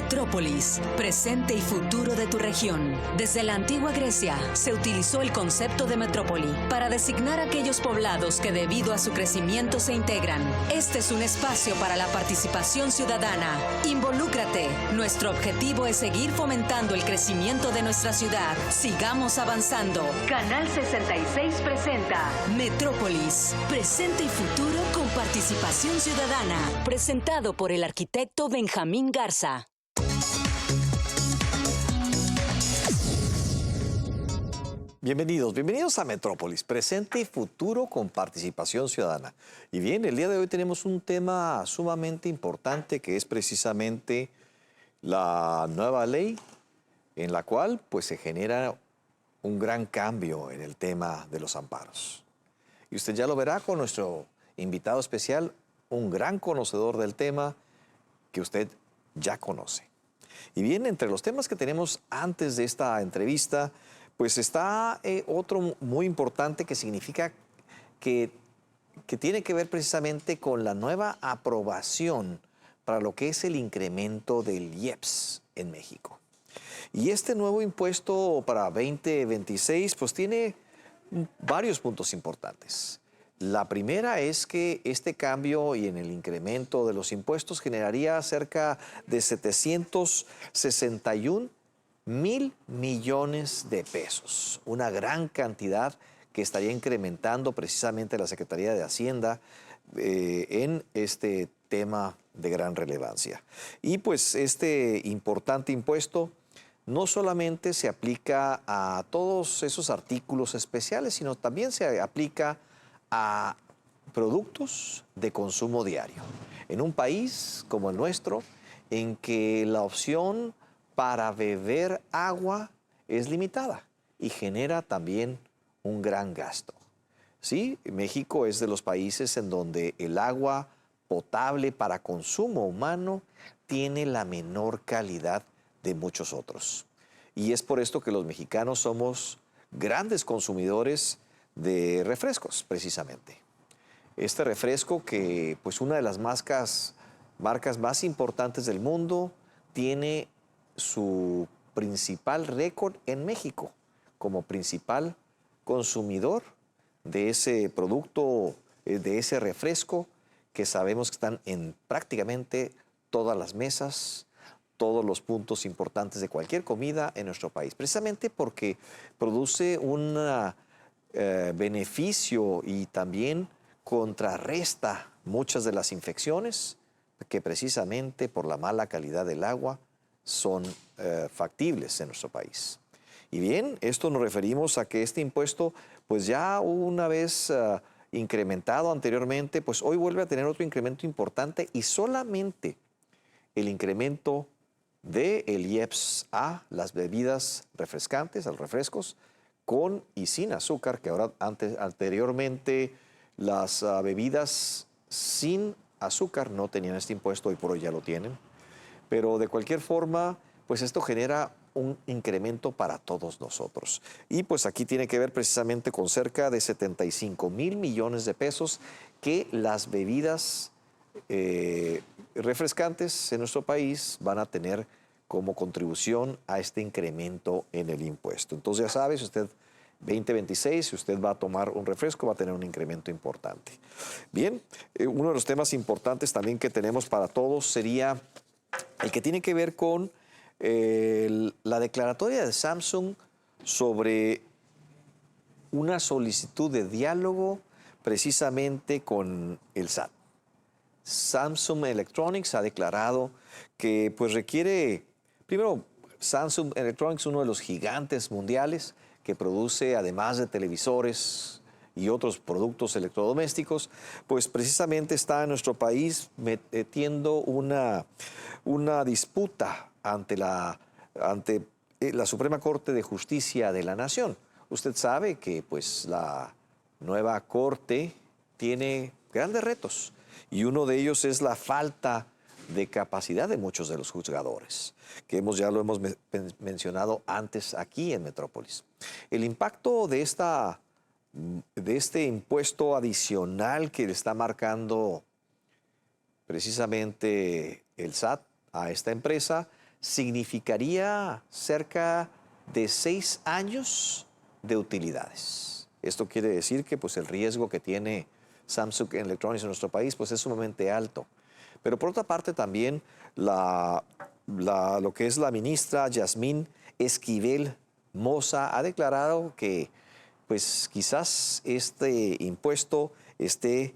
Metrópolis, presente y futuro de tu región. Desde la antigua Grecia se utilizó el concepto de metrópoli para designar aquellos poblados que debido a su crecimiento se integran. Este es un espacio para la participación ciudadana. Involúcrate. Nuestro objetivo es seguir fomentando el crecimiento de nuestra ciudad. Sigamos avanzando. Canal 66 presenta Metrópolis, presente y futuro con participación ciudadana. Presentado por el arquitecto Benjamín Garza. Bienvenidos a Metrópolis, presente y futuro con participación ciudadana. Y bien, el día de hoy tenemos un tema sumamente importante que es precisamente la nueva ley en la cual pues se genera un gran cambio en el tema de los amparos. Y usted ya lo verá con nuestro invitado especial, un gran conocedor del tema que usted ya conoce. Y bien, entre los temas que tenemos antes de esta entrevista, pues está otro muy importante que significa que tiene que ver precisamente con la nueva aprobación para lo que es el incremento del IEPS en México. Y este nuevo impuesto para 2026 pues tiene varios puntos importantes. La primera es que este cambio y en el incremento de los impuestos generaría cerca de 761,000 millones de pesos, una gran cantidad que estaría incrementando precisamente la Secretaría de Hacienda en este tema de gran relevancia. Y pues este importante impuesto no solamente se aplica a todos esos artículos especiales, sino también se aplica a productos de consumo diario. En un país como el nuestro, en que la opción para beber agua es limitada y genera también un gran gasto. Sí, México es de los países en donde el agua potable para consumo humano tiene la menor calidad de muchos otros. Y es por esto que los mexicanos somos grandes consumidores de refrescos, precisamente. Este refresco que, pues, una de las marcas más importantes del mundo, tiene su principal récord en México como principal consumidor de ese producto, de ese refresco que sabemos que están en prácticamente todas las mesas, todos los puntos importantes de cualquier comida en nuestro país, precisamente porque produce un beneficio y también contrarresta muchas de las infecciones que precisamente por la mala calidad del agua son factibles en nuestro país. Y bien, esto nos referimos a que este impuesto, pues ya una vez incrementado anteriormente, pues hoy vuelve a tener otro incremento importante y solamente el incremento del IEPS a las bebidas refrescantes, a los refrescos, con y sin azúcar, que ahora anteriormente las bebidas sin azúcar no tenían este impuesto, hoy por hoy ya lo tienen. Pero de cualquier forma, pues esto genera un incremento para todos nosotros. Y pues aquí tiene que ver precisamente con cerca de 75,000 millones de pesos que las bebidas refrescantes en nuestro país van a tener como contribución a este incremento en el impuesto. Entonces ya sabe, si usted 2026, si usted va a tomar un refresco, va a tener un incremento importante. Bien, uno de los temas importantes también que tenemos para todos sería el que tiene que ver con la declaratoria de Samsung sobre una solicitud de diálogo precisamente con el SAT. Samsung Electronics ha declarado que pues requiere, primero, Samsung Electronics, uno de los gigantes mundiales que produce, además de televisores y otros productos electrodomésticos, pues precisamente está en nuestro país metiendo una disputa ante la Suprema Corte de Justicia de la Nación. Usted sabe que pues la nueva Corte tiene grandes retos y uno de ellos es la falta de capacidad de muchos de los juzgadores, que ya lo hemos mencionado antes aquí en Metrópolis. El impacto de este impuesto adicional que le está marcando precisamente el SAT a esta empresa significaría cerca de 6 años de utilidades. Esto quiere decir que pues, el riesgo que tiene Samsung Electronics en nuestro país pues, es sumamente alto. Pero por otra parte también lo que es la ministra Yasmín Esquivel Moza ha declarado que pues, quizás este impuesto esté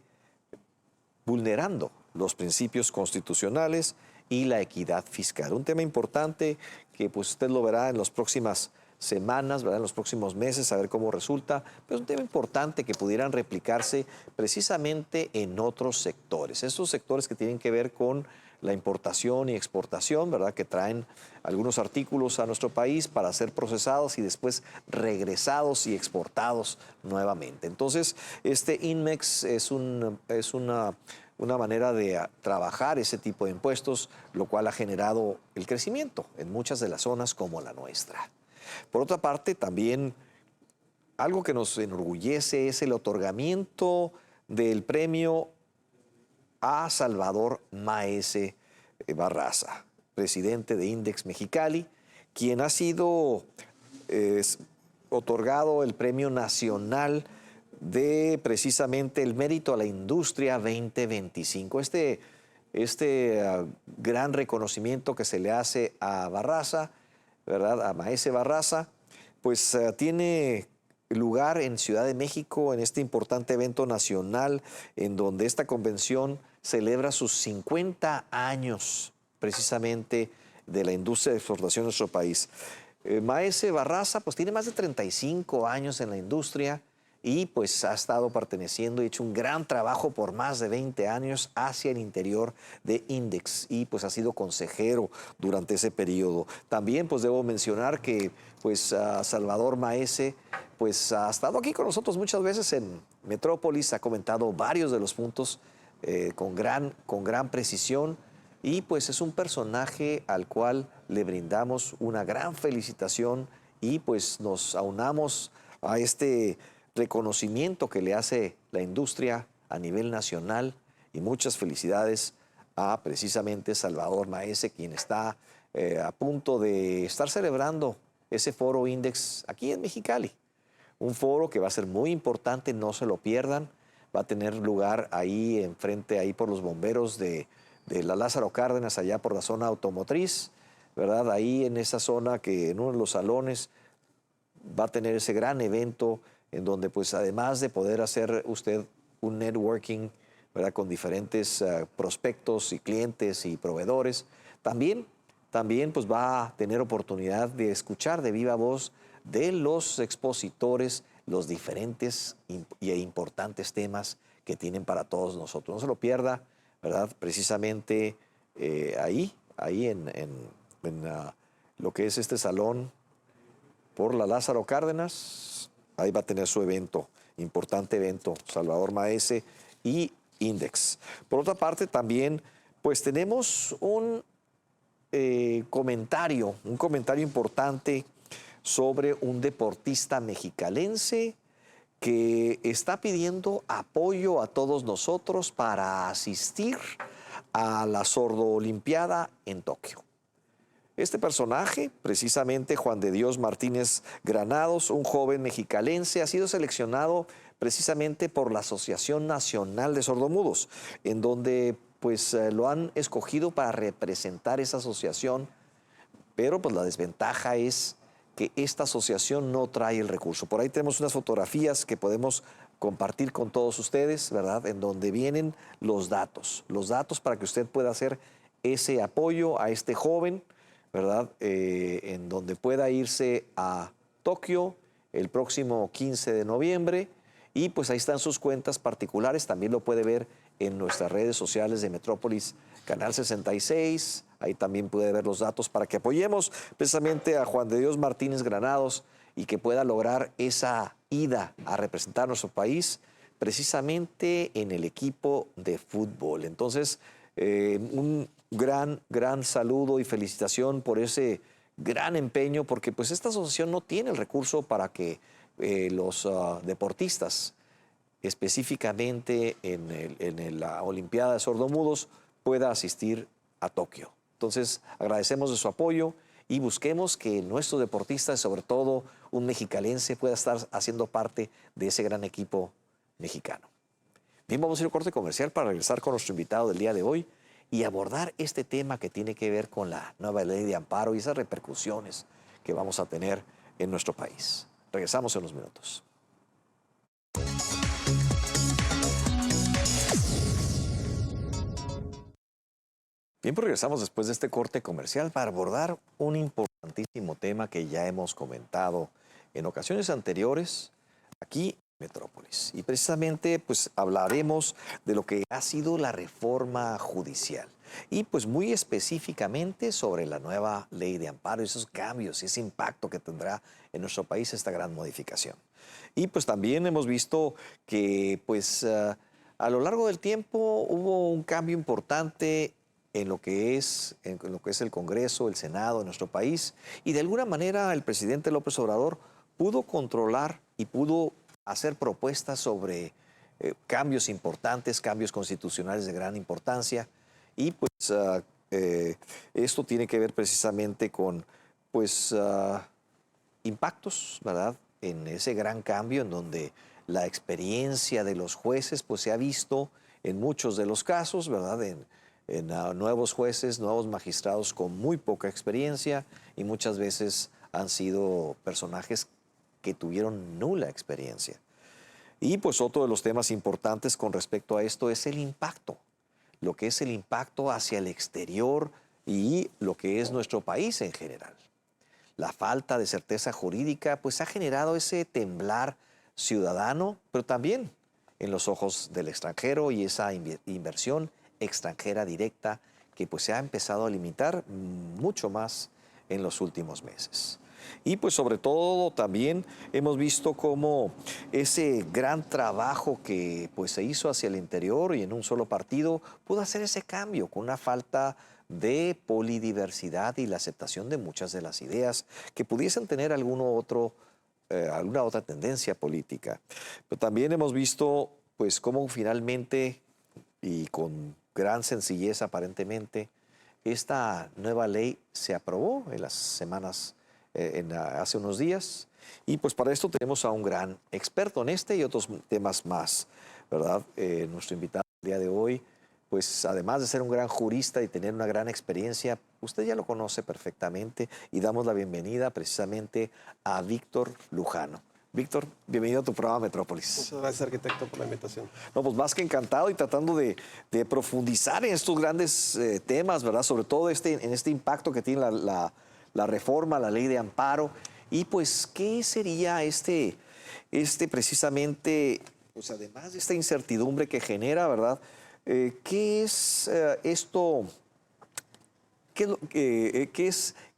vulnerando los principios constitucionales y la equidad fiscal. Un tema importante que pues, usted lo verá en las próximas semanas, ¿verdad? En los próximos meses, a ver cómo resulta, pero es un tema importante que pudieran replicarse precisamente en otros sectores. Estos sectores que tienen que ver con la importación y exportación, ¿verdad? Que traen algunos artículos a nuestro país para ser procesados y después regresados y exportados nuevamente. Entonces, este INMEX es una manera de trabajar ese tipo de impuestos, lo cual ha generado el crecimiento en muchas de las zonas como la nuestra. Por otra parte, también algo que nos enorgullece es el otorgamiento del premio a Salvador Maese Barraza, presidente de Index Mexicali, quien ha sido otorgado el Premio Nacional de precisamente el Mérito a la Industria 2025. Gran reconocimiento que se le hace a Barraza, ¿verdad? A Maese Barraza, pues tiene lugar en Ciudad de México en este importante evento nacional en donde esta convención celebra sus 50 años precisamente de la industria de exportación de nuestro país. Maese Barraza pues tiene más de 35 años en la industria y pues ha estado perteneciendo y hecho un gran trabajo por más de 20 años hacia el interior de Index y pues ha sido consejero durante ese periodo. También pues debo mencionar que pues Salvador Maese pues ha estado aquí con nosotros muchas veces en Metrópolis, ha comentado varios de los puntos con gran precisión y pues es un personaje al cual le brindamos una gran felicitación y pues nos aunamos a este reconocimiento que le hace la industria a nivel nacional y muchas felicidades a precisamente Salvador Maese, quien está a punto de estar celebrando ese foro Index aquí en Mexicali. Un foro que va a ser muy importante, no se lo pierdan. Va a tener lugar ahí enfrente, ahí por los bomberos de la Lázaro Cárdenas, allá por la zona automotriz, ¿verdad? Ahí en esa zona que en uno de los salones va a tener ese gran evento en donde pues además de poder hacer usted un networking, ¿verdad? Con diferentes prospectos y clientes y proveedores, también pues va a tener oportunidad de escuchar de viva voz de los expositores los diferentes e importantes temas que tienen para todos nosotros. No se lo pierda, ¿verdad? Precisamente ahí en lo que es este salón por la Lázaro Cárdenas, ahí va a tener su evento, importante evento, Salvador Maese y Index. Por otra parte, también, pues tenemos un comentario importante sobre un deportista mexicalense que está pidiendo apoyo a todos nosotros para asistir a la Sordoolimpiada en Tokio. Este personaje, precisamente Juan de Dios Martínez Granados, un joven mexicalense, ha sido seleccionado precisamente por la Asociación Nacional de Sordomudos, en donde pues lo han escogido para representar esa asociación, pero pues la desventaja es que esta asociación no trae el recurso. Por ahí tenemos unas fotografías que podemos compartir con todos ustedes, ¿verdad? En donde vienen los datos para que usted pueda hacer ese apoyo a este joven, ¿verdad? En donde pueda irse a Tokio el próximo 15 de noviembre y pues ahí están sus cuentas particulares, también lo puede ver en nuestras redes sociales de Metrópolis, Canal 66, ahí también puede ver los datos para que apoyemos precisamente a Juan de Dios Martínez Granados y que pueda lograr esa ida a representar a nuestro país precisamente en el equipo de fútbol. Entonces, un gran saludo y felicitación por ese gran empeño, porque pues esta asociación no tiene el recurso para que los deportistas, específicamente en la Olimpiada de Sordomudos, pueda asistir a Tokio. Entonces, agradecemos de su apoyo y busquemos que nuestros deportistas, sobre todo un mexicalense, pueda estar haciendo parte de ese gran equipo mexicano. Bien, vamos a ir a un corte comercial para regresar con nuestro invitado del día de hoy y abordar este tema que tiene que ver con la nueva ley de amparo y esas repercusiones que vamos a tener en nuestro país. Regresamos en unos minutos. Bien, pues regresamos después de este corte comercial para abordar un importantísimo tema que ya hemos comentado en ocasiones anteriores aquí en Metrópolis. Y precisamente pues hablaremos de lo que ha sido la reforma judicial y pues muy específicamente sobre la nueva ley de amparo y esos cambios y ese impacto que tendrá en nuestro país esta gran modificación. Y pues también hemos visto que pues a lo largo del tiempo hubo un cambio importante en lo que es el Congreso, el Senado de nuestro país, y de alguna manera el presidente López Obrador pudo controlar y pudo hacer propuestas sobre cambios importantes, cambios constitucionales de gran importancia, y pues esto tiene que ver precisamente con pues impactos, ¿verdad?, en ese gran cambio en donde la experiencia de los jueces pues se ha visto en muchos de los casos, ¿verdad?, en nuevos jueces, nuevos magistrados con muy poca experiencia y muchas veces han sido personajes que tuvieron nula experiencia. Y pues otro de los temas importantes con respecto a esto es el impacto, lo que es el impacto hacia el exterior y lo que es nuestro país en general. La falta de certeza jurídica pues ha generado ese temblar ciudadano, pero también en los ojos del extranjero y esa inversión extranjera directa que pues se ha empezado a limitar mucho más en los últimos meses. Y pues sobre todo también hemos visto cómo ese gran trabajo que pues se hizo hacia el interior y en un solo partido pudo hacer ese cambio con una falta de polidiversidad y la aceptación de muchas de las ideas que pudiesen tener alguna otra tendencia política. Pero también hemos visto pues cómo finalmente y con gran sencillez aparentemente, esta nueva ley se aprobó en las semanas, hace unos días. Y pues para esto tenemos a un gran experto en este y otros temas más, ¿verdad? Nuestro invitado el día de hoy, pues además de ser un gran jurista y tener una gran experiencia, usted ya lo conoce perfectamente y damos la bienvenida precisamente a Víctor Lujano. Víctor, bienvenido a tu programa Metrópolis. Muchas gracias, arquitecto, por la invitación. No, pues más que encantado y tratando de profundizar en estos grandes temas, ¿verdad? Sobre todo en este impacto que tiene la reforma, la ley de amparo. Y pues, ¿qué sería precisamente, pues además de esta incertidumbre que genera, ¿verdad? ¿Qué es esto?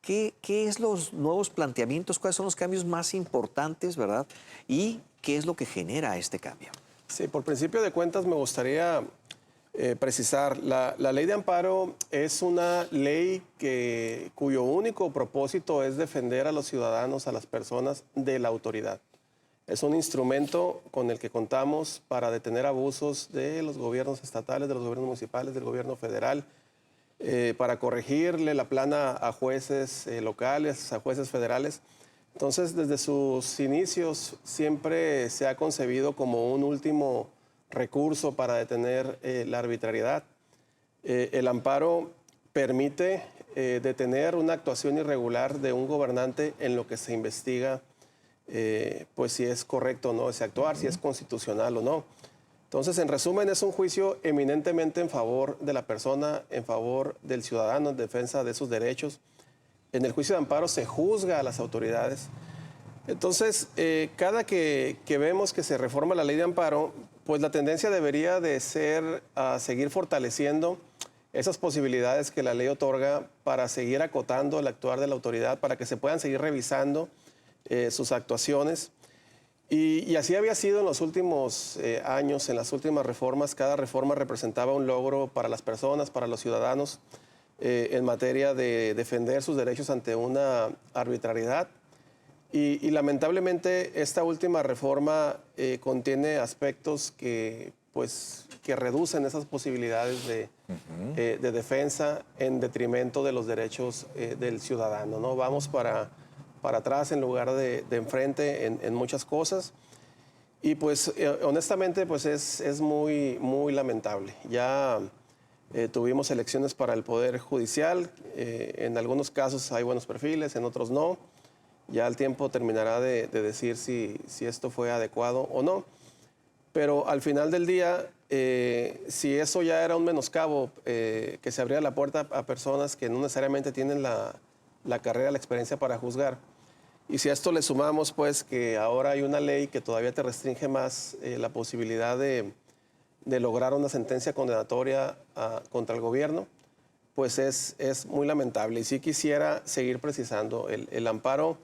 ¿Qué es los nuevos planteamientos? ¿Cuáles son los cambios más importantes, verdad? ¿Y qué es lo que genera este cambio? Sí, por principio de cuentas me gustaría precisar, la ley de amparo es una ley cuyo único propósito es defender a los ciudadanos, a las personas de la autoridad. Es un instrumento con el que contamos para detener abusos de los gobiernos estatales, de los gobiernos municipales, del gobierno federal, para corregirle la plana a jueces locales, a jueces federales. Entonces, desde sus inicios siempre se ha concebido como un último recurso para detener la arbitrariedad. El amparo permite detener una actuación irregular de un gobernante en lo que se investiga, pues si es correcto o no ese actuar, si es constitucional o no. Entonces, en resumen, es un juicio eminentemente en favor de la persona, en favor del ciudadano, en defensa de sus derechos. En el juicio de amparo se juzga a las autoridades. Entonces, cada que vemos que se reforma la ley de amparo, pues la tendencia debería de ser a seguir fortaleciendo esas posibilidades que la ley otorga para seguir acotando el actuar de la autoridad, para que se puedan seguir revisando sus actuaciones. Y así había sido en los últimos años, en las últimas reformas. Cada reforma representaba un logro para las personas, para los ciudadanos, en materia de defender sus derechos ante una arbitrariedad. Y lamentablemente esta última reforma contiene aspectos que pues, que reducen esas posibilidades de defensa en detrimento de los derechos del ciudadano, ¿no? Vamos para atrás en lugar de enfrente en muchas cosas. Y pues honestamente pues es muy, muy lamentable. Ya tuvimos elecciones para el Poder Judicial, en algunos casos hay buenos perfiles, en otros no. Ya el tiempo terminará de decir si esto fue adecuado o no. Pero al final del día, si eso ya era un menoscabo, que se abría la puerta a personas que no necesariamente tienen la carrera, la experiencia para juzgar, y si a esto le sumamos pues que ahora hay una ley que todavía te restringe más la posibilidad de lograr una sentencia condenatoria contra el gobierno, pues es muy lamentable. Y sí quisiera seguir precisando, el amparo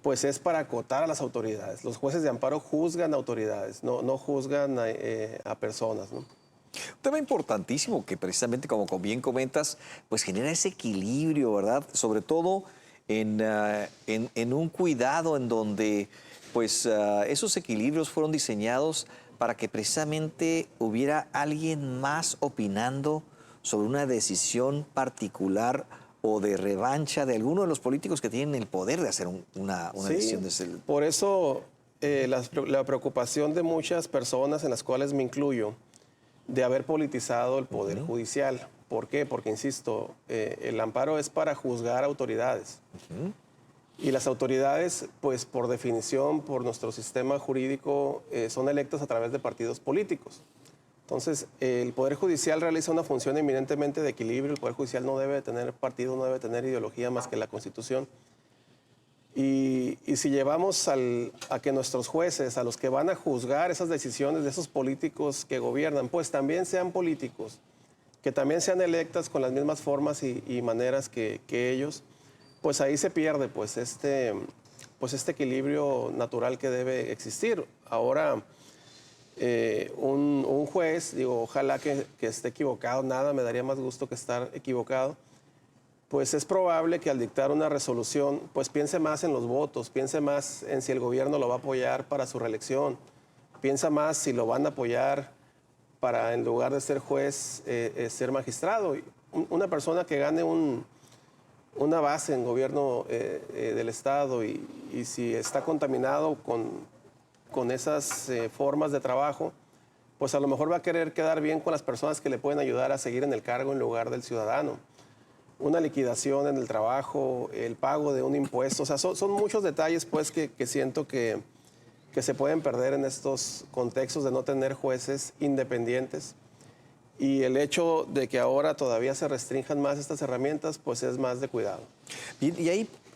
pues es para acotar a las autoridades. Los jueces de amparo juzgan a autoridades, no juzgan a personas, ¿no? Un tema importantísimo que precisamente, como bien comentas, pues genera ese equilibrio, ¿verdad? Sobre todo en un cuidado en donde pues esos equilibrios fueron diseñados para que precisamente hubiera alguien más opinando sobre una decisión particular o de revancha de alguno de los políticos que tienen el poder de hacer una decisión de ese. Por eso la preocupación de muchas personas, en las cuales me incluyo, de haber politizado el Poder Judicial. ¿Por qué? Porque, insisto, el amparo es para juzgar autoridades. Y las autoridades, pues por definición, por nuestro sistema jurídico, son electas a través de partidos políticos. Entonces, el Poder Judicial realiza una función eminentemente de equilibrio. El Poder Judicial no debe tener partido, no debe tener ideología más que la Constitución. Y si llevamos a que nuestros jueces, a los que van a juzgar esas decisiones de esos políticos que gobiernan, pues también sean políticos, que también sean electas con las mismas formas y maneras que ellos, pues ahí se pierde pues este equilibrio natural que debe existir. Ahora, un juez, digo, ojalá que esté equivocado, nada me daría más gusto que estar equivocado, pues es probable que al dictar una resolución, pues piense más en los votos, piense más en si el gobierno lo va a apoyar para su reelección, piensa más si lo van a apoyar para, en lugar de ser juez, ser magistrado. Una persona que gane una base en gobierno del Estado y si está contaminado con esas formas de trabajo, pues a lo mejor va a querer quedar bien con las personas que le pueden ayudar a seguir en el cargo en lugar del ciudadano. Una liquidación en el trabajo, el pago de un impuesto, o sea, son muchos detalles pues que siento que se pueden perder en estos contextos de no tener jueces independientes. Y el hecho de que ahora todavía se restrinjan más estas herramientas, pues es más de cuidado. Y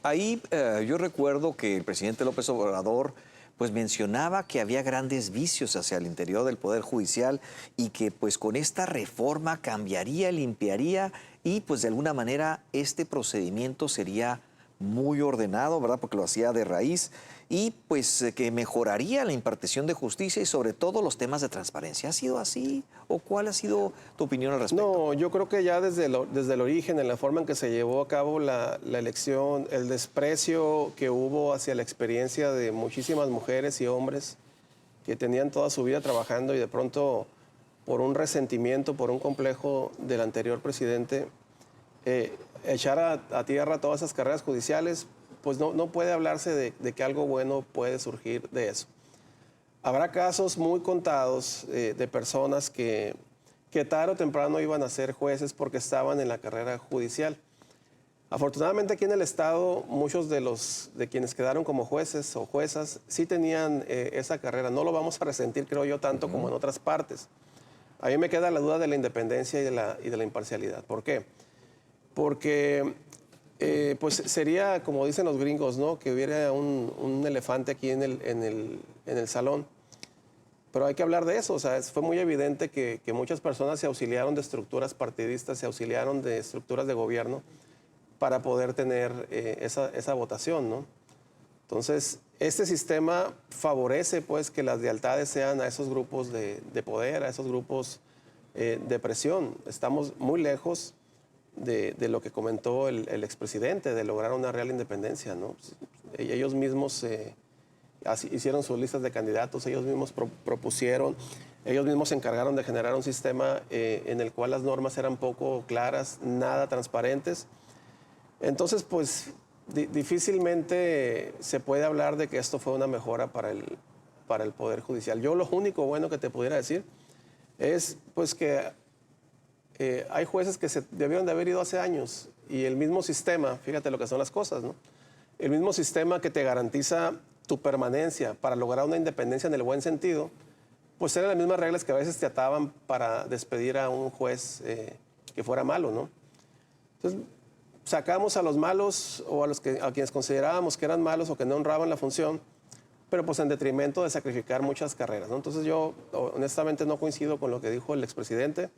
ahí yo recuerdo que el presidente López Obrador pues mencionaba que había grandes vicios hacia el interior del Poder Judicial y que pues con esta reforma cambiaría, limpiaría y pues de alguna manera este procedimiento sería muy ordenado, ¿verdad? Porque lo hacía de raíz y pues que mejoraría la impartición de justicia y sobre todo los temas de transparencia. ¿Ha sido así o cuál ha sido tu opinión al respecto? No, yo creo que ya desde el origen, en la forma en que se llevó a cabo la elección, el desprecio que hubo hacia la experiencia de muchísimas mujeres y hombres que tenían toda su vida trabajando y de pronto por un resentimiento, por un complejo del anterior presidente, echar a tierra todas esas carreras judiciales, pues no puede hablarse de que algo bueno puede surgir de eso. Habrá casos muy contados de personas que tarde o temprano iban a ser jueces porque estaban en la carrera judicial. Afortunadamente aquí en el Estado, muchos de quienes quedaron como jueces o juezas sí tenían esa carrera. No lo vamos a resentir, creo yo, tanto como en otras partes. A mí me queda la duda de la independencia y de la imparcialidad. ¿Por qué? Porque pues sería, como dicen los gringos, ¿no? Que hubiera un elefante aquí en el salón. Pero hay que hablar de eso. O sea, fue muy evidente que muchas personas se auxiliaron de estructuras partidistas, se auxiliaron de estructuras de gobierno para poder tener esa votación, ¿no? Entonces, este sistema favorece pues que las lealtades sean a esos grupos de poder, a esos grupos de presión. Estamos muy lejos de lo que comentó el expresidente, de lograr una real independencia, ¿no? Ellos mismos hicieron sus listas de candidatos, ellos mismos propusieron Ellos mismos se encargaron de generar un sistema en el cual las normas eran poco claras, nada transparentes. Entonces, pues difícilmente se puede hablar de que esto fue una mejora para el Poder Judicial. Yo lo único bueno que te pudiera decir es pues que hay jueces que se debieron de haber ido hace años y el mismo sistema, fíjate lo que son las cosas, ¿no? El mismo sistema que te garantiza tu permanencia para lograr una independencia en el buen sentido, pues eran las mismas reglas que a veces te ataban para despedir a un juez que fuera malo, ¿no? Entonces, sacamos a los malos o a quienes considerábamos que eran malos o que no honraban la función, pero pues en detrimento de sacrificar muchas carreras, ¿no? Entonces yo honestamente no coincido con lo que dijo el expresidente.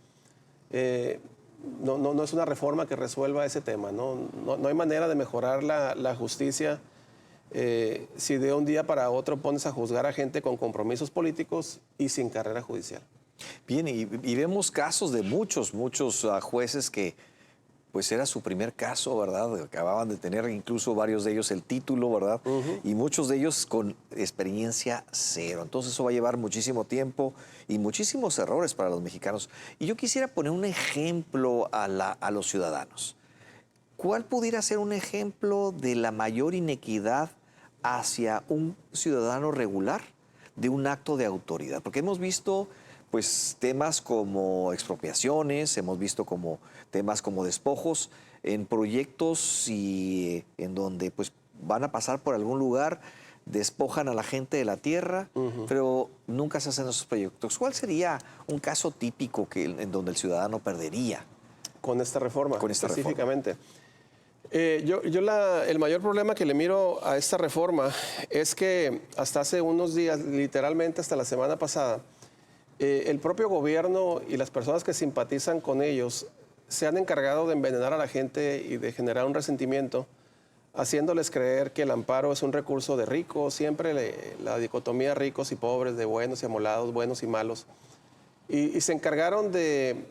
No es una reforma que resuelva ese tema, no hay manera de mejorar la justicia si de un día para otro pones a juzgar a gente con compromisos políticos y sin carrera judicial. Bien, y vemos casos de muchos jueces que pues era su primer caso, ¿verdad? Acababan de tener incluso varios de ellos el título, ¿verdad? Y muchos de ellos con experiencia cero. Entonces eso va a llevar muchísimo tiempo y muchísimos errores para los mexicanos. Y yo quisiera poner un ejemplo a los ciudadanos. ¿Cuál pudiera ser un ejemplo de la mayor inequidad hacia un ciudadano regular de un acto de autoridad? Porque hemos visto pues temas como expropiaciones, hemos visto como temas como despojos en proyectos y en donde pues van a pasar por algún lugar, despojan a la gente de la tierra, pero nunca se hacen esos proyectos. ¿Cuál sería un caso típico en donde el ciudadano perdería? Con esta reforma, Con esta específicamente. El mayor problema que le miro a esta reforma es que hasta hace unos días, literalmente hasta la semana pasada, el propio gobierno y las personas que simpatizan con ellos se han encargado de envenenar a la gente y de generar un resentimiento, haciéndoles creer que el amparo es un recurso de ricos, siempre la dicotomía ricos y pobres, de buenos y amolados, buenos y malos. Y se encargaron de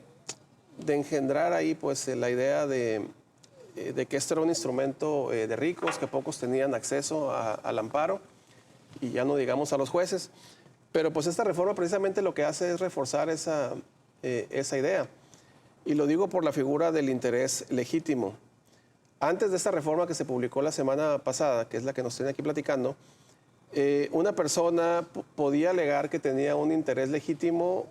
engendrar ahí pues la idea de que esto era un instrumento de ricos, que pocos tenían acceso al amparo, y ya no digamos a los jueces. Pero pues esta reforma precisamente lo que hace es reforzar esa idea. Y lo digo por la figura del interés legítimo. Antes de esta reforma que se publicó la semana pasada, que es la que nos tiene aquí platicando, una persona podía alegar que tenía un interés legítimo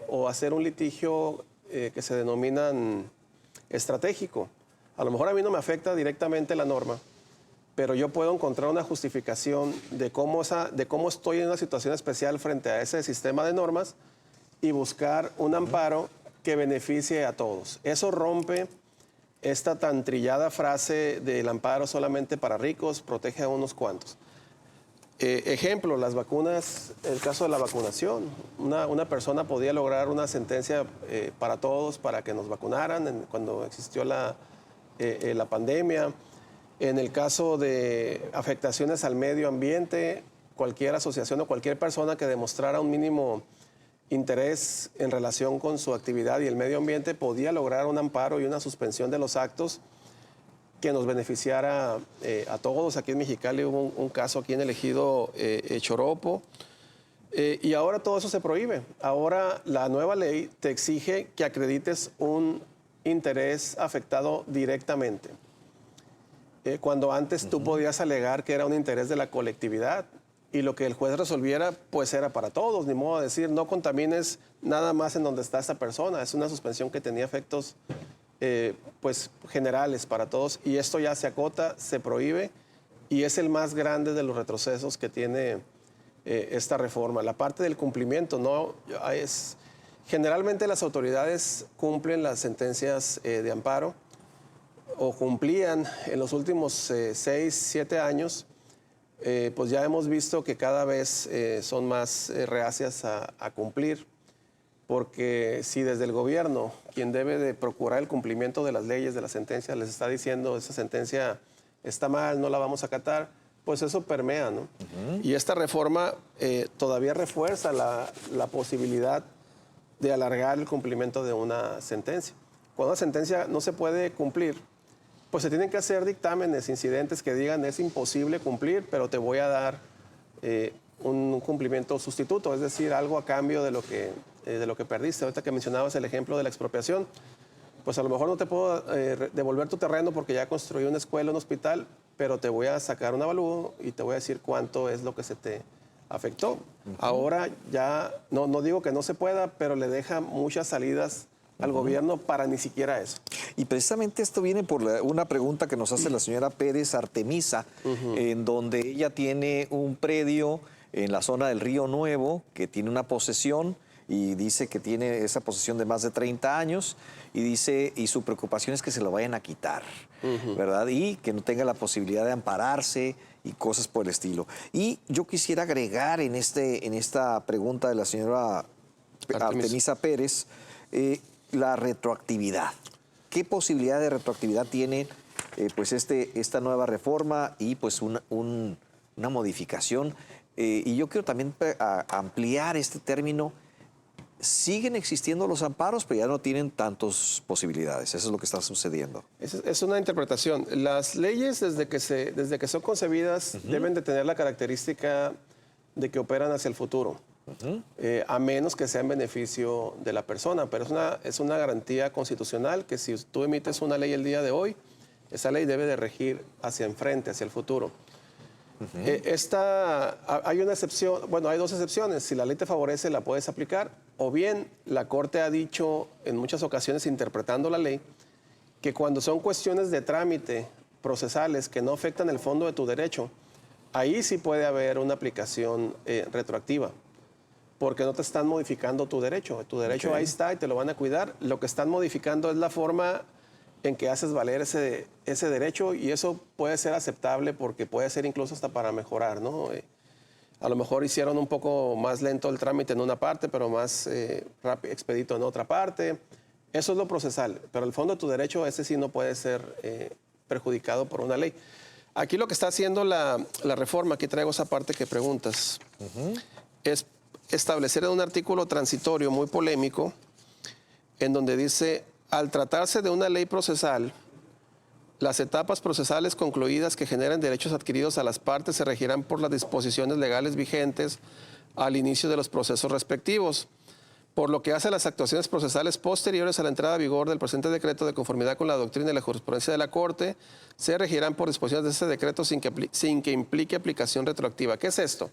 o hacer un litigio que se denominan estratégico. A lo mejor a mí no me afecta directamente la norma, pero yo puedo encontrar una justificación de cómo estoy en una situación especial frente a ese sistema de normas y buscar un amparo que beneficie a todos. Eso rompe esta tan trillada frase del amparo solamente para ricos, protege a unos cuantos. Ejemplo, las vacunas, el caso de la vacunación. Una persona podía lograr una sentencia para todos para que nos vacunaran cuando existió la pandemia. En el caso de afectaciones al medio ambiente, cualquier asociación o cualquier persona que demostrara un mínimo interés en relación con su actividad y el medio ambiente podía lograr un amparo y una suspensión de los actos que nos beneficiara a todos. Aquí en Mexicali hubo un caso aquí en el ejido Choropo, y ahora todo eso se prohíbe. Ahora la nueva ley te exige que acredites un interés afectado directamente. Cuando antes tú podías alegar que era un interés de la colectividad y lo que el juez resolviera pues era para todos, ni modo de decir no contamines nada más en donde está esta persona. Es una suspensión que tenía efectos pues generales para todos, y esto ya se acota, se prohíbe, y es el más grande de los retrocesos que tiene esta reforma. La parte del cumplimiento, ¿no? Generalmente las autoridades cumplen las sentencias de amparo, o cumplían en los últimos 6, 7 años, pues ya hemos visto que cada vez son más reacias a cumplir, porque si desde el gobierno, quien debe de procurar el cumplimiento de las leyes, de las sentencias, les está diciendo esa sentencia está mal, no la vamos a acatar, pues eso permea, ¿no? Y esta reforma todavía refuerza la posibilidad de alargar el cumplimiento de una sentencia. Cuando una sentencia no se puede cumplir, pues se tienen que hacer dictámenes incidentes que digan es imposible cumplir, pero te voy a dar un cumplimiento sustituto, es decir, algo a cambio de lo que perdiste. Ahorita que mencionabas el ejemplo de la expropiación, pues a lo mejor no te puedo devolver tu terreno porque ya construí una escuela, un hospital, pero te voy a sacar un avalúo y te voy a decir cuánto es lo que se te afectó. Ahora ya, no digo que no se pueda, pero le deja muchas salidas al gobierno para ni siquiera eso. Y precisamente esto viene por una pregunta que nos hace la señora Pérez Artemisa, en donde ella tiene un predio en la zona del Río Nuevo, que tiene una posesión, y dice que tiene esa posesión de más de 30 años, y dice, y su preocupación es que se lo vayan a quitar, ¿verdad? Y que no tenga la posibilidad de ampararse y cosas por el estilo. Y yo quisiera agregar en esta pregunta de la señora Artemisa Pérez, la retroactividad. ¿Qué posibilidad de retroactividad tiene pues esta nueva reforma y pues una modificación? Y yo quiero también ampliar este término. Siguen existiendo los amparos, pero ya no tienen tantas posibilidades. Eso es lo que está sucediendo. Es una interpretación. Las leyes, desde que son concebidas, deben de tener la característica de que operan hacia el futuro. A menos que sea en beneficio de la persona, pero es una garantía constitucional que si tú emites una ley el día de hoy, esa ley debe de regir hacia enfrente, hacia el futuro. Hay una excepción, bueno, hay dos excepciones. Si la ley te favorece, la puedes aplicar, o bien la Corte ha dicho en muchas ocasiones, interpretando la ley, que cuando son cuestiones de trámite procesales que no afectan el fondo de tu derecho, ahí sí puede haber una aplicación retroactiva, porque no te están modificando tu derecho. Tu derecho ahí está y te lo van a cuidar. Lo que están modificando es la forma en que haces valer ese derecho, y eso puede ser aceptable porque puede ser incluso hasta para mejorar, ¿no? A lo mejor hicieron un poco más lento el trámite en una parte, pero más rápido, expedito en otra parte. Eso es lo procesal, pero el fondo de tu derecho, ese sí no puede ser perjudicado por una ley. Aquí lo que está haciendo la reforma, aquí traigo esa parte que preguntas, es establecer en un artículo transitorio muy polémico, en donde dice: al tratarse de una ley procesal, las etapas procesales concluidas que generen derechos adquiridos a las partes se regirán por las disposiciones legales vigentes al inicio de los procesos respectivos. Por lo que hace a las actuaciones procesales posteriores a la entrada a vigor del presente decreto, de conformidad con la doctrina y la jurisprudencia de la Corte, se regirán por disposiciones de ese decreto sin que implique aplicación retroactiva. ¿Qué es esto?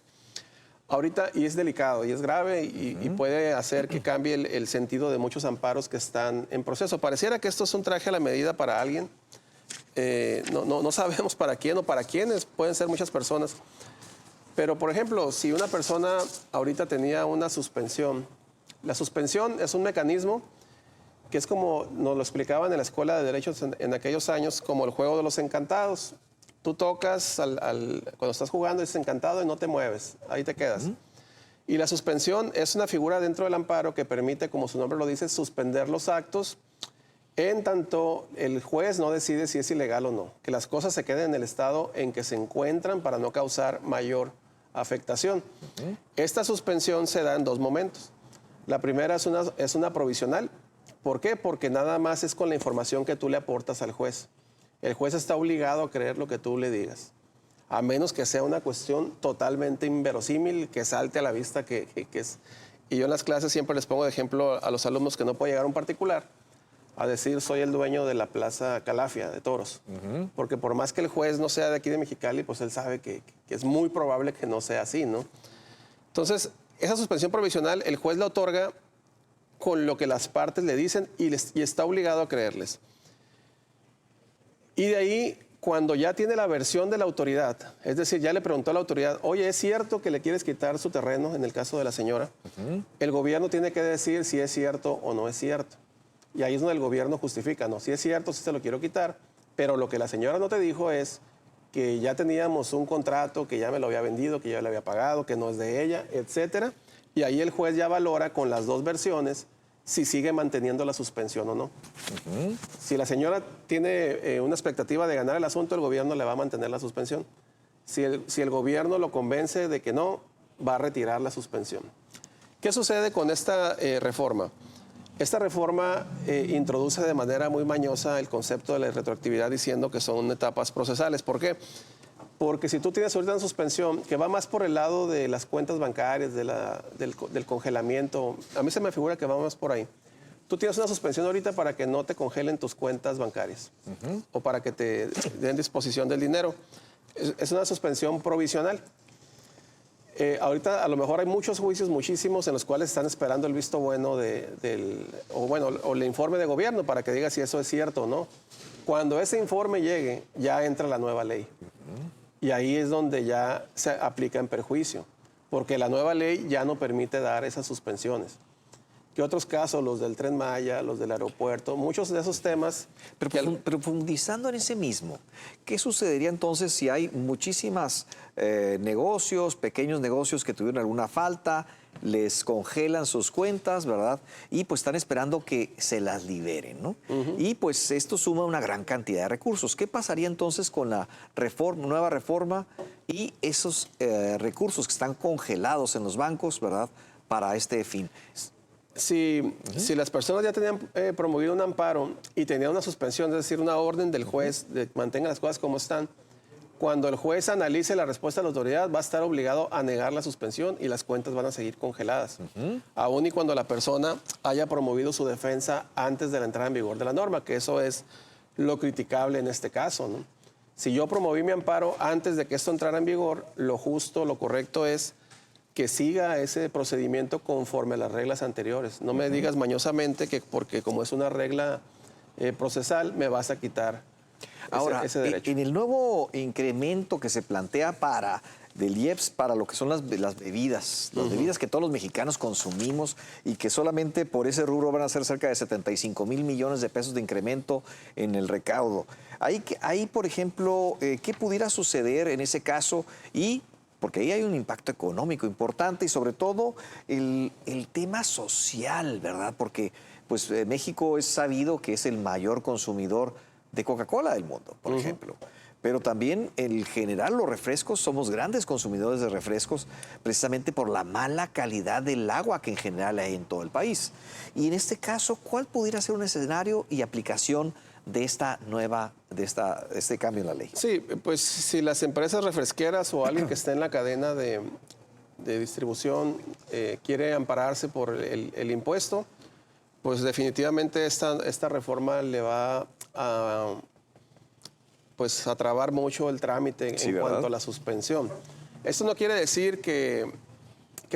Ahorita, y es delicado, y es grave, y puede hacer que cambie el sentido de muchos amparos que están en proceso. Pareciera que esto es un traje a la medida para alguien. No sabemos para quién o para quiénes, pueden ser muchas personas. Pero, por ejemplo, si una persona ahorita tenía una suspensión, la suspensión es un mecanismo que es como nos lo explicaban en la Escuela de Derechos en aquellos años, como el juego de los encantados. Tú tocas cuando estás jugando, es encantado y no te mueves, ahí te quedas. Y la suspensión es una figura dentro del amparo que permite, como su nombre lo dice, suspender los actos en tanto el juez no decide si es ilegal o no, que las cosas se queden en el estado en que se encuentran para no causar mayor afectación. Esta suspensión se da en dos momentos. La primera es una provisional. ¿Por qué? Porque nada más es con la información que tú le aportas al juez. El juez está obligado a creer lo que tú le digas, a menos que sea una cuestión totalmente inverosímil, que salte a la vista que es. Y yo en las clases siempre les pongo de ejemplo a los alumnos que no puede llegar un particular a decir: soy el dueño de la Plaza Calafia de Toros. Porque por más que el juez no sea de aquí de Mexicali, pues él sabe que es muy probable que no sea así, ¿no? Entonces, esa suspensión provisional, el juez la otorga con lo que las partes le dicen y está obligado a creerles. Y de ahí, cuando ya tiene la versión de la autoridad, es decir, ya le preguntó a la autoridad: oye, ¿es cierto que le quieres quitar su terreno en el caso de la señora? El gobierno tiene que decir si es cierto o no es cierto. Y ahí es donde el gobierno justifica: no, si es cierto, sí se lo quiero quitar, pero lo que la señora no te dijo es que ya teníamos un contrato, que ya me lo había vendido, que ya le había pagado, que no es de ella, etcétera. Y ahí el juez ya valora con las dos versiones si sigue manteniendo la suspensión o no. Si la señora tiene una expectativa de ganar el asunto, el gobierno le va a mantener la suspensión. Si el gobierno lo convence de que no, va a retirar la suspensión. ¿Qué sucede con esta reforma? Esta reforma introduce de manera muy mañosa el concepto de la retroactividad, diciendo que son etapas procesales. ¿Por qué? Porque si tú tienes ahorita una suspensión que va más por el lado de las cuentas bancarias, del congelamiento, a mí se me figura que va más por ahí. Tú tienes una suspensión ahorita para que no te congelen tus cuentas bancarias o para que te den disposición del dinero. Es una suspensión provisional. Ahorita a lo mejor hay muchos juicios, muchísimos, en los cuales están esperando el visto bueno o el informe de gobierno para que diga si eso es cierto o no. Cuando ese informe llegue, ya entra la nueva ley. Y ahí es donde ya se aplica en perjuicio, porque la nueva ley ya no permite dar esas suspensiones. ¿Qué otros casos? Los del Tren Maya, los del aeropuerto, muchos de esos temas. Pero profundizando en ese mismo, ¿qué sucedería entonces si hay muchísimas negocios, pequeños negocios que tuvieron alguna falta, les congelan sus cuentas, ¿verdad? Y pues están esperando que se las liberen, ¿no? Y pues esto suma una gran cantidad de recursos. ¿Qué pasaría entonces con la nueva reforma y esos recursos que están congelados en los bancos, ¿verdad? Para este fin. Si las personas ya tenían promovido un amparo y tenían una suspensión, es decir, una orden del juez de que mantenga las cosas como están, cuando el juez analice la respuesta de la autoridad, va a estar obligado a negar la suspensión y las cuentas van a seguir congeladas. Aún y cuando la persona haya promovido su defensa antes de la entrada en vigor de la norma, que eso es lo criticable en este caso, ¿no? Si yo promoví mi amparo antes de que esto entrara en vigor, lo justo, lo correcto es que siga ese procedimiento conforme a las reglas anteriores. No me digas mañosamente que porque como es una regla procesal, me vas a quitar ese derecho. En el nuevo incremento que se plantea del IEPS para lo que son las bebidas, las bebidas que todos los mexicanos consumimos y que solamente por ese rubro van a ser cerca de 75 mil millones de pesos de incremento en el recaudo. Ahí por ejemplo, ¿qué pudiera suceder en ese caso? Porque ahí hay un impacto económico importante y sobre todo el tema social, ¿verdad? Porque pues México es sabido que es el mayor consumidor de Coca-Cola del mundo, por ejemplo. Pero también en general los refrescos, somos grandes consumidores de refrescos precisamente por la mala calidad del agua que en general hay en todo el país. Y en este caso, ¿cuál pudiera ser un escenario y aplicación de este cambio en la ley? Sí, pues si las empresas refresqueras o alguien que esté en la cadena de distribución quiere ampararse por el impuesto, pues definitivamente esta reforma le va a trabar mucho el trámite en cuanto a la suspensión. Esto no quiere decir que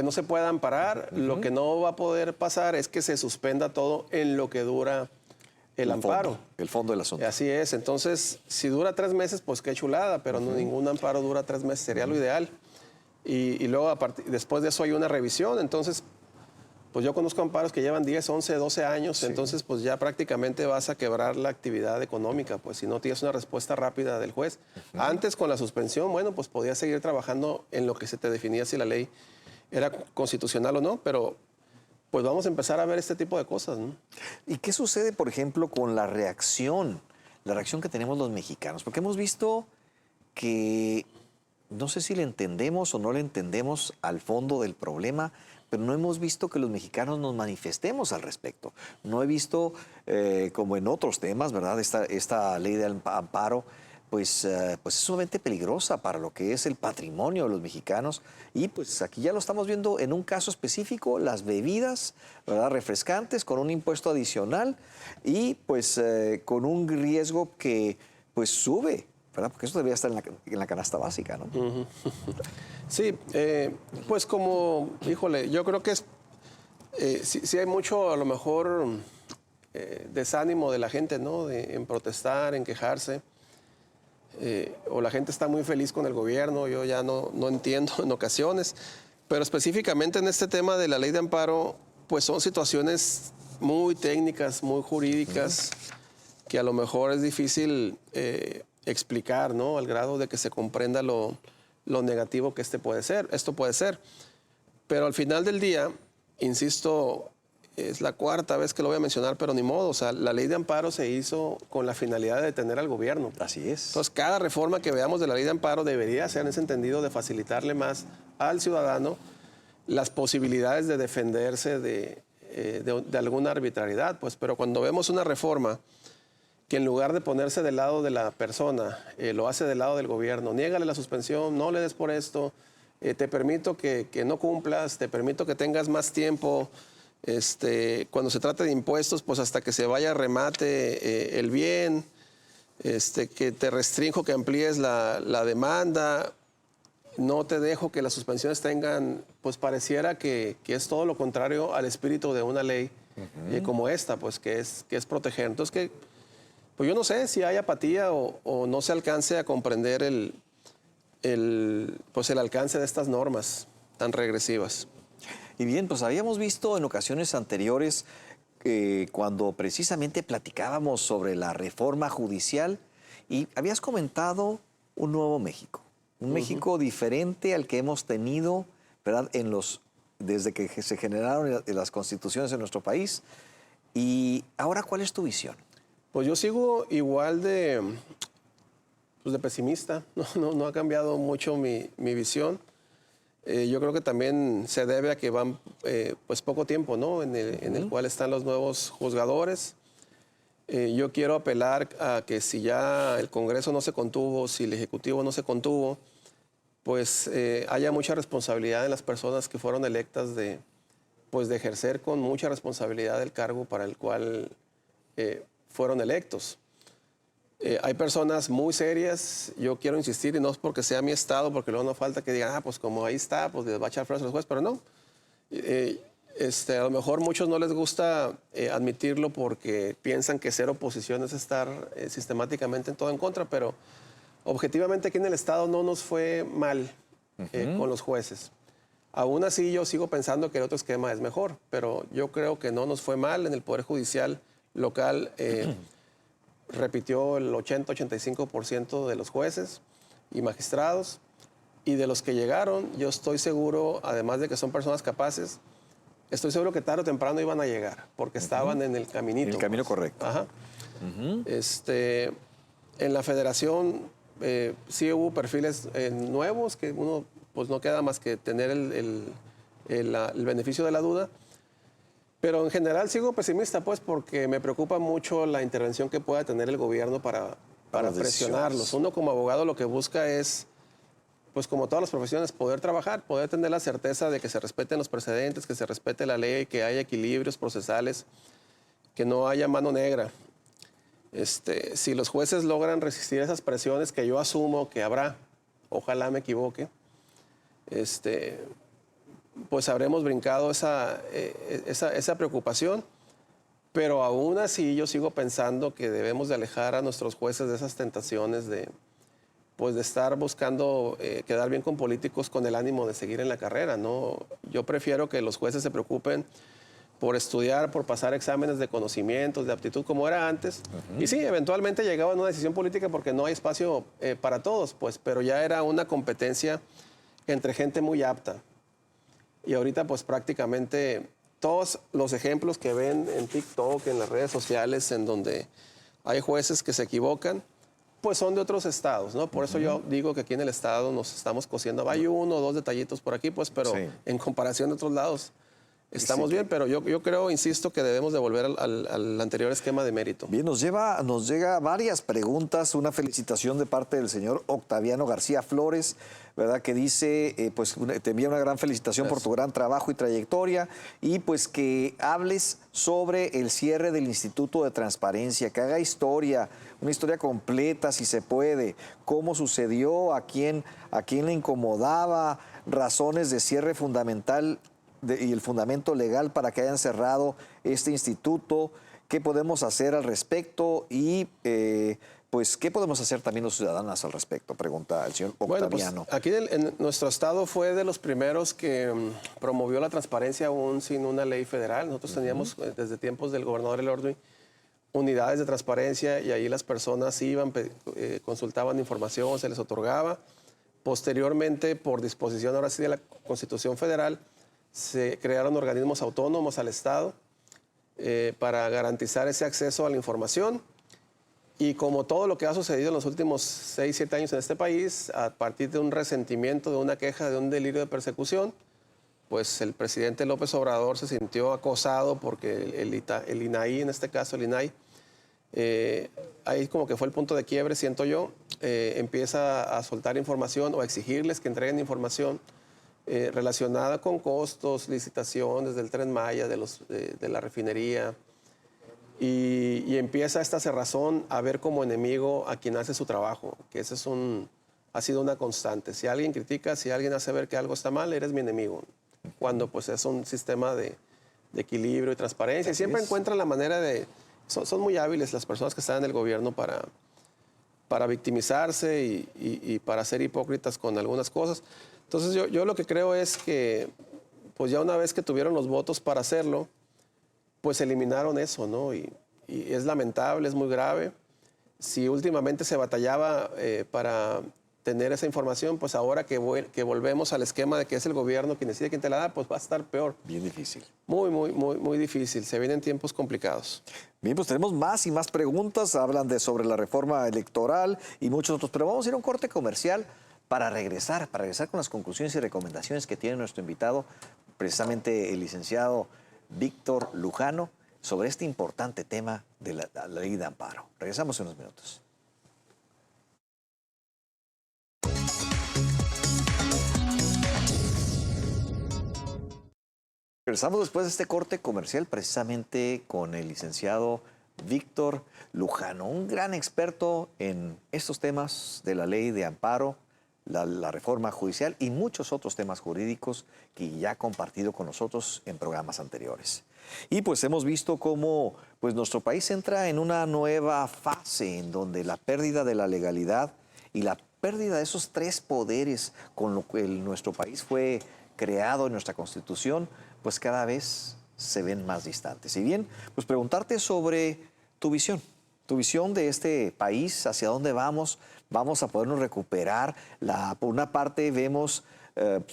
no se pueda amparar. Lo que no va a poder pasar es que se suspenda todo en lo que dura el amparo. El fondo del asunto. Así es. Entonces, si dura 3 meses, pues qué chulada, pero ningún amparo dura 3 meses, sería lo ideal. Y luego, después de eso, hay una revisión. Entonces, pues yo conozco amparos que llevan 10, 11, 12 años, entonces pues ya prácticamente vas a quebrar la actividad económica, pues si no tienes una respuesta rápida del juez. Antes, con la suspensión, bueno, pues podías seguir trabajando en lo que se te definía si la ley era constitucional o no, pero pues vamos a empezar a ver este tipo de cosas, ¿no? ¿Y qué sucede, por ejemplo, con la reacción que tenemos los mexicanos? Porque hemos visto que, no sé si le entendemos o no le entendemos al fondo del problema, pero no hemos visto que los mexicanos nos manifestemos al respecto. No he visto, como en otros temas, ¿verdad? Esta ley de amparo, pues es sumamente peligrosa para lo que es el patrimonio de los mexicanos. Y pues aquí ya lo estamos viendo en un caso específico, las bebidas, ¿verdad? Refrescantes con un impuesto adicional y pues con un riesgo que pues sube, ¿verdad? Porque eso debería estar en la canasta básica, ¿no? Sí, pues como, híjole, yo creo que sí hay mucho, a lo mejor, desánimo de la gente, ¿no? En protestar, en quejarse. O la gente está muy feliz con el gobierno, yo ya no entiendo en ocasiones. Pero específicamente en este tema de la ley de amparo, pues son situaciones muy técnicas, muy jurídicas, que a lo mejor es difícil explicar, ¿no? Al grado de que se comprenda lo negativo que esto puede ser. Pero al final del día, insisto, es la 4ª vez que lo voy a mencionar, pero ni modo. O sea, la ley de amparo se hizo con la finalidad de detener al gobierno. Así es. Entonces, cada reforma que veamos de la ley de amparo debería ser en ese entendido de facilitarle más al ciudadano las posibilidades de defenderse de alguna arbitrariedad. Pues, pero cuando vemos una reforma que en lugar de ponerse del lado de la persona, lo hace del lado del gobierno. Niégale la suspensión, no le des por esto, te permito que no cumplas, te permito que tengas más tiempo. Cuando se trata de impuestos, pues hasta que se vaya a remate el bien, que te restrinjo que amplíes la demanda, no te dejo que las suspensiones tengan, pues pareciera que es todo lo contrario al espíritu de una ley como esta, pues que es proteger. Entonces, pues yo no sé si hay apatía o no se alcance a comprender el alcance de estas normas tan regresivas. Y bien, pues habíamos visto en ocasiones anteriores, cuando precisamente platicábamos sobre la reforma judicial, y habías comentado un nuevo México, un México diferente al que hemos tenido, ¿verdad?, desde que se generaron las constituciones en nuestro país. Y ahora, ¿cuál es tu visión? Pues yo sigo igual de pesimista, no ha cambiado mucho mi visión. Yo creo que también se debe a que van pues poco tiempo, ¿no?, en el cual están los nuevos juzgadores. Yo quiero apelar a que si ya el Congreso no se contuvo, si el Ejecutivo no se contuvo, pues haya mucha responsabilidad en las personas que fueron electas de ejercer con mucha responsabilidad el cargo para el cual fueron electos. Hay personas muy serias, yo quiero insistir, y no es porque sea mi estado, porque luego no falta que digan, pues como ahí está, pues les va a echar flores a los jueces, pero no. A lo mejor muchos no les gusta admitirlo porque piensan que ser oposición es estar sistemáticamente en todo en contra, pero objetivamente aquí en el estado no nos fue mal con los jueces. Aún así yo sigo pensando que el otro esquema es mejor, pero yo creo que no nos fue mal en el Poder Judicial local. Repitió el 80-85% de los jueces y magistrados, y de los que llegaron, yo estoy seguro, además de que son personas capaces, estoy seguro que tarde o temprano iban a llegar, porque estaban en el caminito. En el camino correcto. Ajá. En la federación sí hubo perfiles nuevos, que uno pues no queda más que tener el beneficio de la duda. Pero en general sigo pesimista, pues, porque me preocupa mucho la intervención que pueda tener el gobierno para presionarlos. Uno como abogado lo que busca es, pues como todas las profesiones, poder trabajar, poder tener la certeza de que se respeten los precedentes, que se respete la ley, que haya equilibrios procesales, que no haya mano negra. Si los jueces logran resistir esas presiones que yo asumo que habrá, ojalá me equivoque, pues habremos brincado esa preocupación, pero aún así yo sigo pensando que debemos de alejar a nuestros jueces de esas tentaciones de estar buscando quedar bien con políticos con el ánimo de seguir en la carrera, ¿no? Yo prefiero que los jueces se preocupen por estudiar, por pasar exámenes de conocimientos, de aptitud, como era antes. Y sí, eventualmente llegaban a una decisión política porque no hay espacio para todos, pues, pero ya era una competencia entre gente muy apta. Y ahorita pues prácticamente todos los ejemplos que ven en TikTok, en las redes sociales, en donde hay jueces que se equivocan, pues son de otros estados, ¿no? Por eso yo digo que aquí en el estado nos estamos cosiendo. Hay uno o dos detallitos por aquí, pues, pero en comparación de otros lados estamos bien. Pero yo creo, insisto, que debemos de volver al anterior esquema de mérito. Bien, nos llega varias preguntas. Una felicitación de parte del señor Octaviano García Flores, ¿verdad?, que dice, pues te envía una gran felicitación por tu gran trabajo y trayectoria, y pues que hables sobre el cierre del Instituto de Transparencia, que haga historia, una historia completa si se puede, cómo sucedió, a quién le incomodaba, razones de cierre fundamental y el fundamento legal para que hayan cerrado este instituto, qué podemos hacer al respecto y pues qué podemos hacer también los ciudadanos al respecto, pregunta el señor Octaviano. Bueno, pues aquí en nuestro estado fue de los primeros que promovió la transparencia aún sin una ley federal. Nosotros teníamos desde tiempos del gobernador Elordi unidades de transparencia, y ahí las personas iban, consultaban información, se les otorgaba. Posteriormente, por disposición ahora sí de la Constitución Federal, se crearon organismos autónomos al Estado para garantizar ese acceso a la información. Y como todo lo que ha sucedido en los últimos 6, 7 años en este país, a partir de un resentimiento, de una queja, de un delirio de persecución, pues el presidente López Obrador se sintió acosado porque el INAI, en este caso el INAI, Ahí como que fue el punto de quiebre, siento yo. Empieza a soltar información o a exigirles que entreguen información relacionada con costos, licitaciones del Tren Maya, de la refinería. Y empieza esta cerrazón a ver como enemigo a quien hace su trabajo, que ese ha sido una constante. Si alguien critica, si alguien hace ver que algo está mal, eres mi enemigo. Cuando pues es un sistema de equilibrio y transparencia. Y siempre encuentran la manera de... Son muy hábiles las personas que están en el gobierno para victimizarse y para ser hipócritas con algunas cosas. Entonces yo lo que creo es que pues ya una vez que tuvieron los votos para hacerlo, pues eliminaron eso, ¿no? Y es lamentable, es muy grave. Si últimamente se batallaba para tener esa información, pues ahora que volvemos al esquema de que es el gobierno quien decide quién te la da, pues va a estar peor. Bien difícil. Muy difícil. Se vienen tiempos complicados. Bien, pues tenemos más y más preguntas. Hablan sobre la reforma electoral y muchos otros. Pero vamos a ir a un corte comercial para regresar con las conclusiones y recomendaciones que tiene nuestro invitado, precisamente el licenciado Víctor Lujano, sobre este importante tema de la ley de amparo. Regresamos en unos minutos. Regresamos después de este corte comercial precisamente con el licenciado Víctor Lujano, un gran experto en estos temas de la ley de amparo, la reforma judicial y muchos otros temas jurídicos que ya ha compartido con nosotros en programas anteriores. Y pues hemos visto cómo pues nuestro país entra en una nueva fase en donde la pérdida de la legalidad y la pérdida de esos tres poderes con lo que nuestro país fue creado en nuestra Constitución, pues cada vez se ven más distantes. Y bien, pues preguntarte sobre tu visión de este país, hacia dónde vamos a podernos recuperar. Por una parte vemos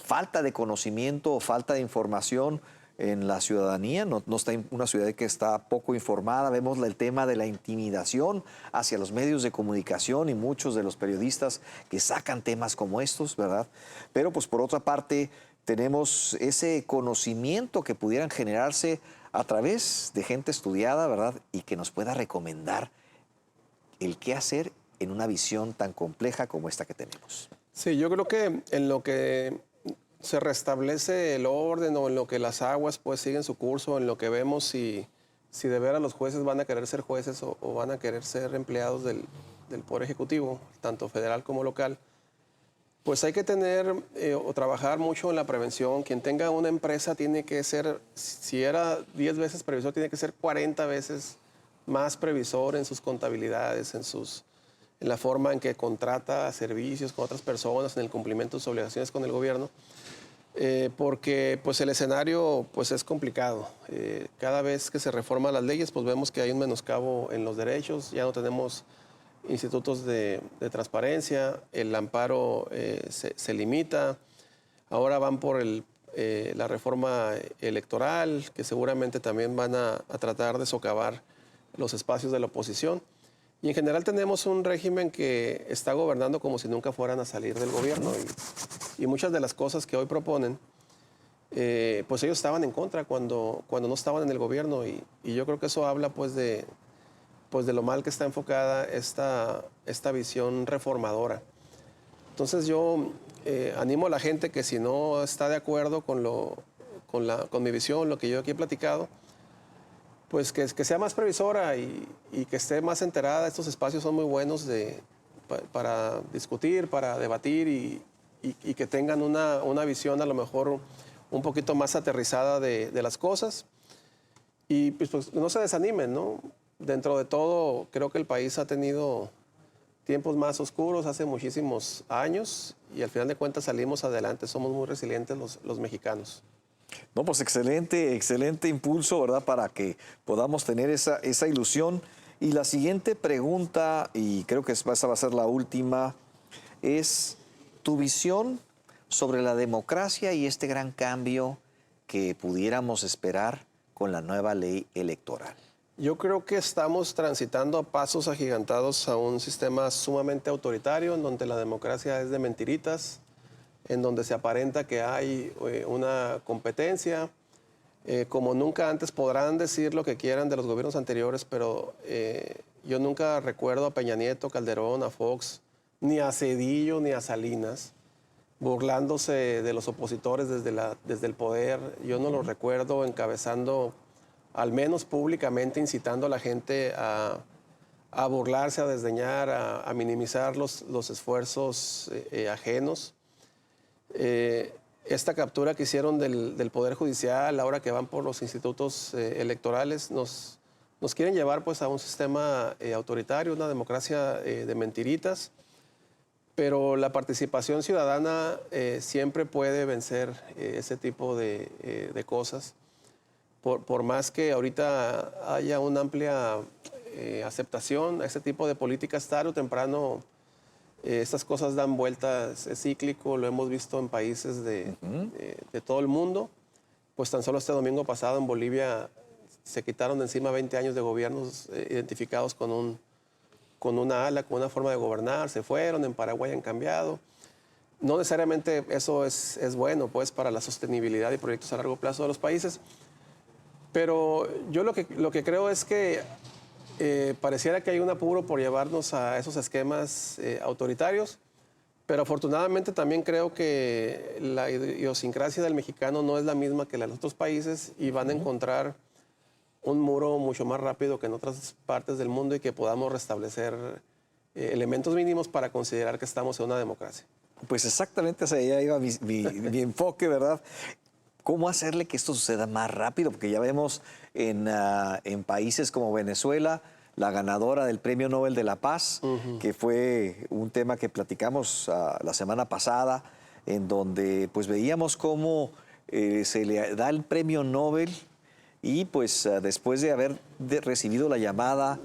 falta de conocimiento o falta de información en la ciudadanía, no está una ciudadanía que está poco informada. Vemos el tema de la intimidación hacia los medios de comunicación y muchos de los periodistas que sacan temas como estos, ¿verdad? Pero pues por otra parte tenemos ese conocimiento que pudieran generarse a través de gente estudiada, ¿verdad? Y que nos pueda recomendar el qué hacer en una visión tan compleja como esta que tenemos. Sí, yo creo que en lo que se restablece el orden o en lo que las aguas pues siguen su curso, en lo que vemos si de veras los jueces van a querer ser jueces o van a querer ser empleados del Poder Ejecutivo, tanto federal como local, pues hay que tener o trabajar mucho en la prevención. Quien tenga una empresa tiene que ser, si era 10 veces previsor, tiene que ser 40 veces más previsor en sus contabilidades, en la forma en que contrata servicios con otras personas, en el cumplimiento de sus obligaciones con el gobierno, porque pues el escenario pues es complicado. Cada vez que se reforman las leyes, pues vemos que hay un menoscabo en los derechos, ya no tenemos institutos de transparencia, el amparo se limita, ahora van por la reforma electoral, que seguramente también van a tratar de socavar los espacios de la oposición. Y en general tenemos un régimen que está gobernando como si nunca fueran a salir del gobierno. Y muchas de las cosas que hoy proponen, pues ellos estaban en contra cuando no estaban en el gobierno. Y yo creo que eso habla pues de lo mal que está enfocada esta visión reformadora. Entonces yo animo a la gente que si no está de acuerdo con mi visión, lo que yo aquí he platicado, pues que sea más previsora y que esté más enterada. Estos espacios son muy buenos para discutir, para debatir y que tengan una visión a lo mejor un poquito más aterrizada de las cosas. Y pues no se desanimen, ¿no? Dentro de todo, creo que el país ha tenido tiempos más oscuros hace muchísimos años y al final de cuentas salimos adelante. Somos muy resilientes los mexicanos. No, pues excelente impulso, ¿verdad? Para que podamos tener esa ilusión. Y la siguiente pregunta, y creo que esa va a ser la última, es tu visión sobre la democracia y este gran cambio que pudiéramos esperar con la nueva ley electoral. Yo creo que estamos transitando a pasos agigantados a un sistema sumamente autoritario, en donde la democracia es de mentiritas, en donde se aparenta que hay una competencia. Como nunca antes podrán decir lo que quieran de los gobiernos anteriores, pero yo nunca recuerdo a Peña Nieto, Calderón, a Fox, ni a Zedillo, ni a Salinas, burlándose de los opositores desde el poder. Yo no los recuerdo encabezando, al menos públicamente, incitando a la gente a burlarse, a desdeñar, a minimizar los esfuerzos ajenos. Esta captura que hicieron del Poder Judicial, ahora que van por los institutos electorales, nos quieren llevar pues, a un sistema autoritario, una democracia de mentiritas, pero la participación ciudadana siempre puede vencer ese tipo de cosas. Por más que ahorita haya una amplia aceptación a este tipo de políticas, tarde o temprano estas cosas dan vueltas, es cíclico, lo hemos visto en países de todo el mundo. Pues tan solo este domingo pasado en Bolivia se quitaron de encima 20 años de gobiernos identificados con una ala, con una forma de gobernar, se fueron, en Paraguay han cambiado. No necesariamente eso es bueno pues, para la sostenibilidad y proyectos a largo plazo de los países, pero yo lo que creo es que pareciera que hay un apuro por llevarnos a esos esquemas autoritarios, pero afortunadamente también creo que la idiosincrasia del mexicano no es la misma que la de los otros países y van a encontrar un muro mucho más rápido que en otras partes del mundo y que podamos restablecer elementos mínimos para considerar que estamos en una democracia. Pues exactamente hacia allá iba mi enfoque, ¿verdad? ¿Cómo hacerle que esto suceda más rápido? Porque ya vemos en países como Venezuela, la ganadora del Premio Nobel de la Paz, que fue un tema que platicamos la semana pasada, en donde pues veíamos cómo se le da el Premio Nobel y pues después de haber recibido la llamada,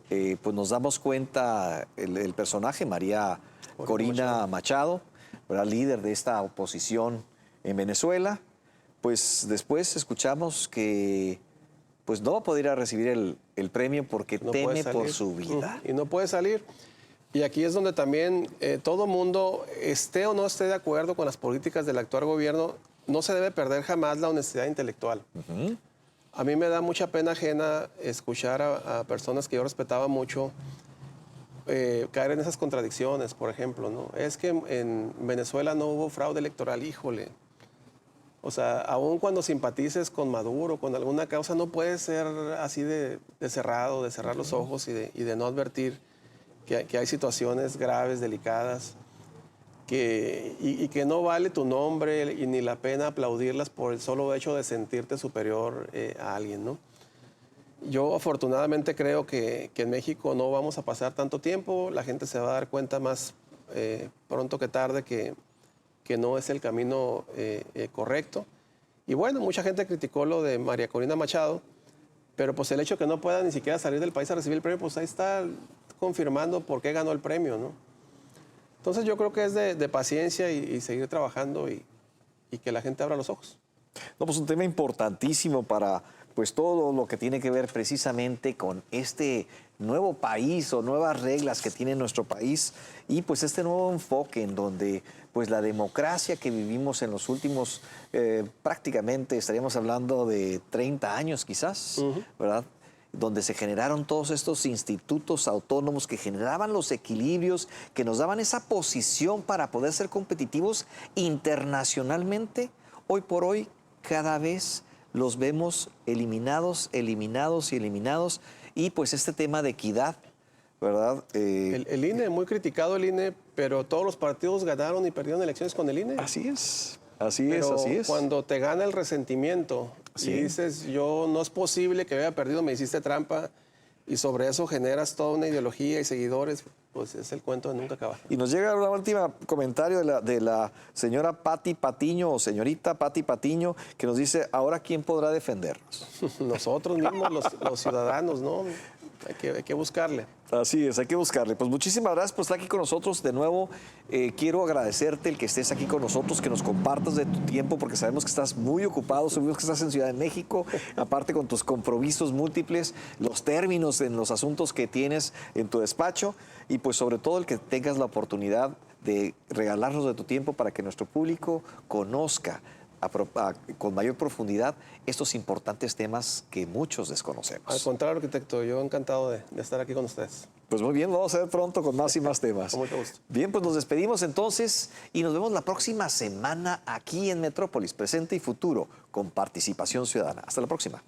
pues nos damos cuenta el personaje, María Corina Machado, ¿verdad? Líder de esta oposición en Venezuela, pues después escuchamos que pues no va a poder ir a recibir el premio porque no teme por su vida. Y no puede salir. Y aquí es donde también todo mundo, esté o no esté de acuerdo con las políticas del actual gobierno, no se debe perder jamás la honestidad intelectual. A mí me da mucha pena ajena escuchar a personas que yo respetaba mucho caer en esas contradicciones, por ejemplo, ¿no? Es que en Venezuela no hubo fraude electoral, híjole. O sea, aun cuando simpatices con Maduro, con alguna causa, no puedes ser así de cerrado, de cerrar los ojos y de no advertir que hay situaciones graves, delicadas, y que no vale tu nombre y ni la pena aplaudirlas por el solo hecho de sentirte superior a alguien, ¿no? Yo afortunadamente creo que en México no vamos a pasar tanto tiempo, la gente se va a dar cuenta más pronto que tarde que no es el camino correcto. Y bueno, mucha gente criticó lo de María Corina Machado, pero pues el hecho de que no pueda ni siquiera salir del país a recibir el premio, pues ahí está confirmando por qué ganó el premio, ¿no? Entonces yo creo que es de paciencia y seguir trabajando y que la gente abra los ojos. No, pues un tema importantísimo para pues todo lo que tiene que ver precisamente con este nuevo país o nuevas reglas que tiene nuestro país y pues este nuevo enfoque en donde pues la democracia que vivimos en los últimos prácticamente estaríamos hablando de 30 años quizás, ¿verdad? Donde se generaron todos estos institutos autónomos que generaban los equilibrios, que nos daban esa posición para poder ser competitivos internacionalmente. Hoy por hoy cada vez los vemos eliminados y pues este tema de equidad, ¿verdad? El INE, muy criticado el INE, pero todos los partidos ganaron y perdieron elecciones con el INE. Así es, así es. Cuando te gana el resentimiento y dices, yo no es posible que haya perdido, me hiciste trampa, y sobre eso generas toda una ideología y seguidores, pues es el cuento de nunca acabar. Y nos llega un último comentario de la señora Pati Patiño, o señorita Pati Patiño, que nos dice, ¿ahora quién podrá defendernos? Nosotros mismos, los ciudadanos, ¿no? Hay que buscarle. Así es, hay que buscarle. Pues muchísimas gracias por estar aquí con nosotros. De nuevo, quiero agradecerte el que estés aquí con nosotros, que nos compartas de tu tiempo, porque sabemos que estás muy ocupado, sabemos que estás en Ciudad de México, aparte con tus compromisos múltiples, los términos en los asuntos que tienes en tu despacho y pues sobre todo el que tengas la oportunidad de regalarnos de tu tiempo para que nuestro público conozca con mayor profundidad estos importantes temas que muchos desconocemos. Al contrario, arquitecto, yo encantado de estar aquí con ustedes. Pues muy bien, vamos a ver pronto con más y más temas. Con mucho gusto. Bien, pues nos despedimos entonces y nos vemos la próxima semana aquí en Metrópolis, Presente y Futuro, con participación ciudadana. Hasta la próxima.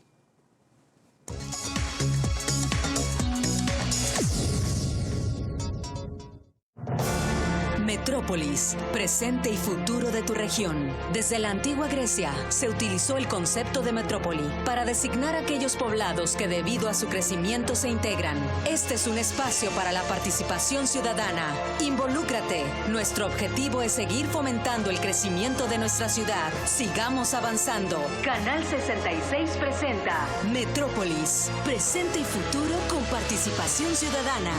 Metrópolis, presente y futuro de tu región. Desde la antigua Grecia se utilizó el concepto de metrópoli para designar aquellos poblados que debido a su crecimiento se integran. Este es un espacio para la participación ciudadana. Involúcrate. Nuestro objetivo es seguir fomentando el crecimiento de nuestra ciudad. Sigamos avanzando. Canal 66 presenta Metrópolis, presente y futuro con participación ciudadana.